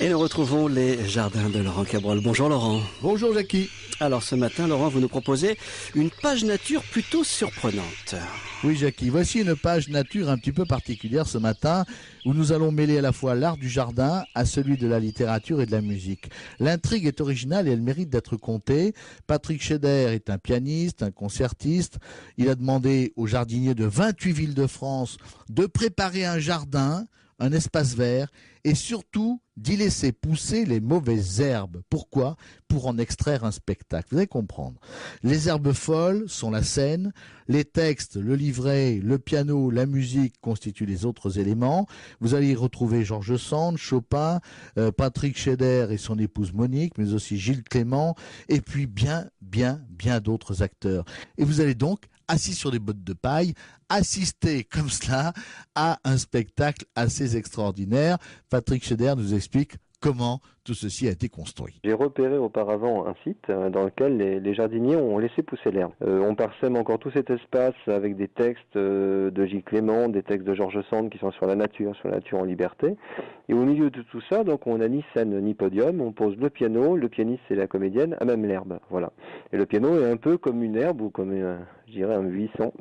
Et nous retrouvons les jardins de Laurent Cabrol. Bonjour Laurent. Bonjour Jackie. Alors ce matin, Laurent, vous nous proposez une page nature plutôt surprenante. Oui Jackie, voici une page nature un petit peu particulière ce matin où nous allons mêler à la fois l'art du jardin à celui de la littérature et de la musique. L'intrigue est originale et elle mérite d'être contée. Patrick Scheder est un pianiste, un concertiste. Il a demandé aux jardiniers de 28 villes de France de préparer un jardin, un espace vert et surtout d'y laisser pousser les mauvaises herbes. Pourquoi ? Pour en extraire un spectacle. Vous allez comprendre. Les herbes folles sont la scène, les textes, le livret, le piano, la musique constituent les autres éléments. Vous allez y retrouver Georges Sand, Chopin, Patrick Scheder et son épouse Monique, mais aussi Gilles Clément, et puis bien d'autres acteurs. Et vous allez donc, assis sur des bottes de paille, assister comme cela à un spectacle assez extraordinaire. Patrick Scheder nous explique comment tout ceci a été construit. J'ai repéré auparavant un site dans lequel les jardiniers ont laissé pousser l'herbe. On parsème encore tout cet espace avec des textes de Gilles Clément, des textes de Georges Sand qui sont sur la nature en liberté. Et au milieu de tout ça, donc on n'a ni scène ni podium, on pose le piano, le pianiste et la comédienne à même l'herbe. Voilà. Et le piano est un peu comme une herbe ou comme je dirais un buisson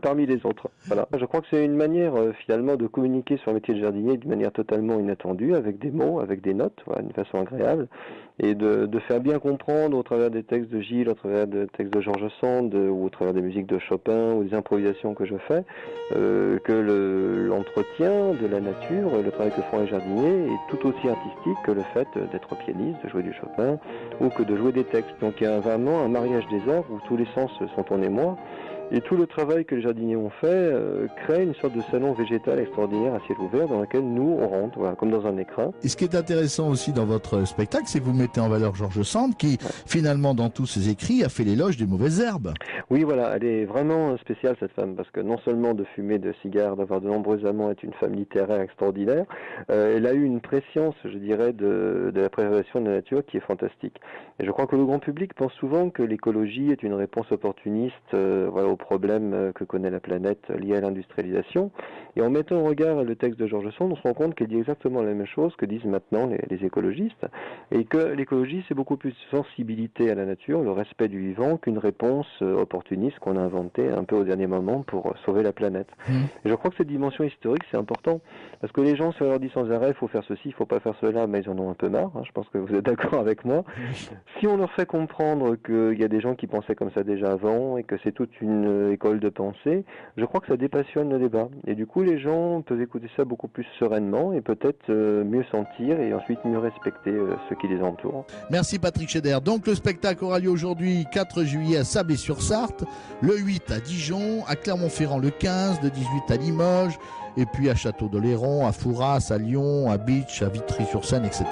parmi les autres. Voilà. Je crois que c'est une manière finalement de communiquer sur le métier de jardinier d'une manière totalement inattendue, avec des mots, avec des notes, voilà, d'une façon agréable, et de faire bien comprendre au travers des textes de Gilles, au travers des textes de Georges Sand, ou au travers des musiques de Chopin, ou des improvisations que je fais, que l'entretien de la nature, le travail que font les jardiniers, est tout aussi artistique que le fait d'être pianiste, de jouer du Chopin, ou que de jouer des textes. Donc il y a vraiment un mariage des arts où tous les sens sont en émoi. Et tout le travail que les jardiniers ont fait crée une sorte de salon végétal extraordinaire à ciel ouvert dans lequel nous, on rentre, voilà, comme dans un écrin. Et ce qui est intéressant aussi dans votre spectacle, c'est que vous mettez en valeur Georges Sand qui, finalement, dans tous ses écrits, a fait l'éloge des mauvaises herbes. Oui, voilà, elle est vraiment spéciale cette femme, parce que non seulement de fumer de cigares, d'avoir de nombreux amants, est une femme littéraire extraordinaire, elle a eu une préscience, je dirais, de la préservation de la nature qui est fantastique. Et je crois que le grand public pense souvent que l'écologie est une réponse opportuniste, voilà, aux problèmes que connaît la planète liés à l'industrialisation. Et en mettant en regard le texte de Georges Sand, on se rend compte qu'elle dit exactement la même chose que disent maintenant les écologistes, et que l'écologie, c'est beaucoup plus de sensibilité à la nature, le respect du vivant, qu'une réponse opportuniste qu'on a inventée un peu au dernier moment pour sauver la planète. Et je crois que cette dimension historique, c'est important, parce que les gens, si on leur dit sans arrêt, il faut faire ceci, il faut pas faire cela, mais ils en ont un peu marre, hein, je pense que vous êtes d'accord avec moi. Si on leur fait comprendre qu'il y a des gens qui pensaient comme ça déjà avant, et que c'est toute une école de pensée, je crois que ça dépassionne le débat. Et du coup, les gens peuvent écouter ça beaucoup plus sereinement et peut-être mieux sentir et ensuite mieux respecter ceux qui les entourent. Merci Patrick Scheder. Donc le spectacle aura lieu aujourd'hui 4 juillet à Sablé-sur-Sarthe, le 8 à Dijon, à Clermont-Ferrand le 15, le 18 à Limoges, et puis à Château-d'Oléron, à Fouras, à Lyon, à Bitche, à Vitry-sur-Seine, etc.,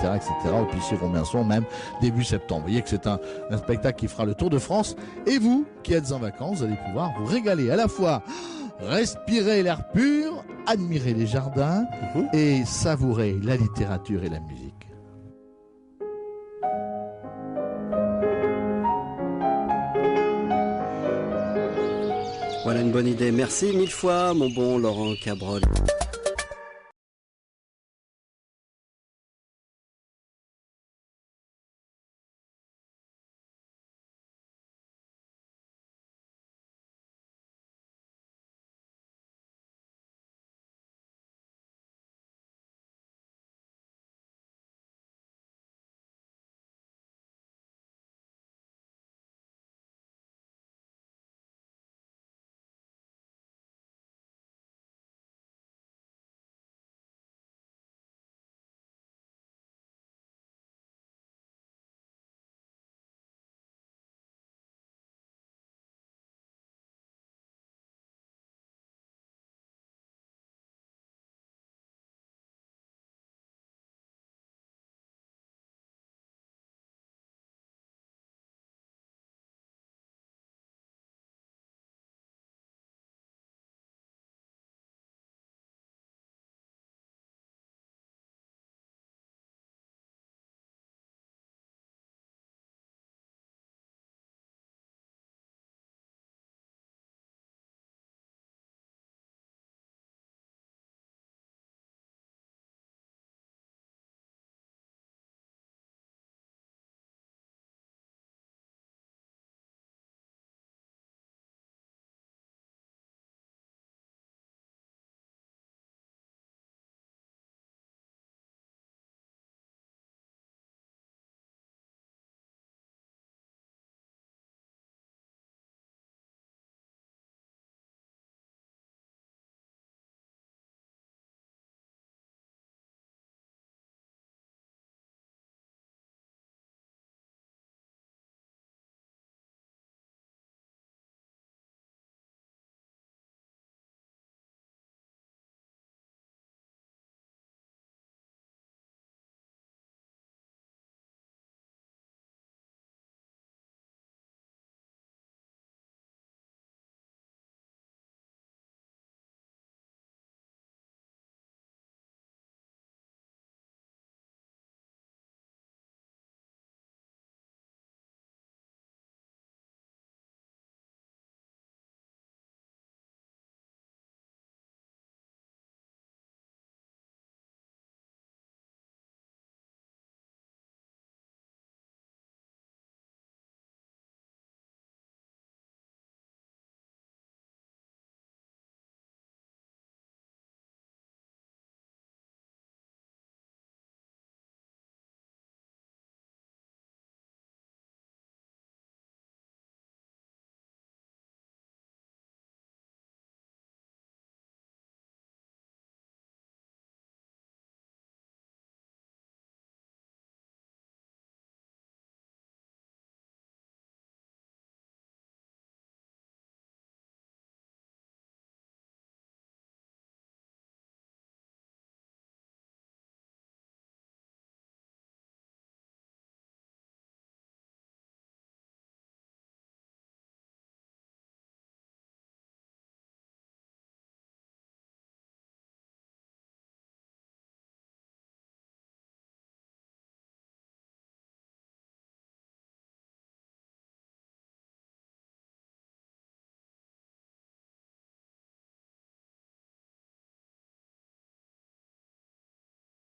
au Plessis-Robinson, même début septembre. Vous voyez que c'est un spectacle qui fera le tour de France. Et vous, qui êtes en vacances, vous allez pouvoir vous régaler à la fois, respirer l'air pur, admirer les jardins et savourer la littérature et la musique. Voilà une bonne idée. Merci mille fois, mon bon Laurent Cabrol.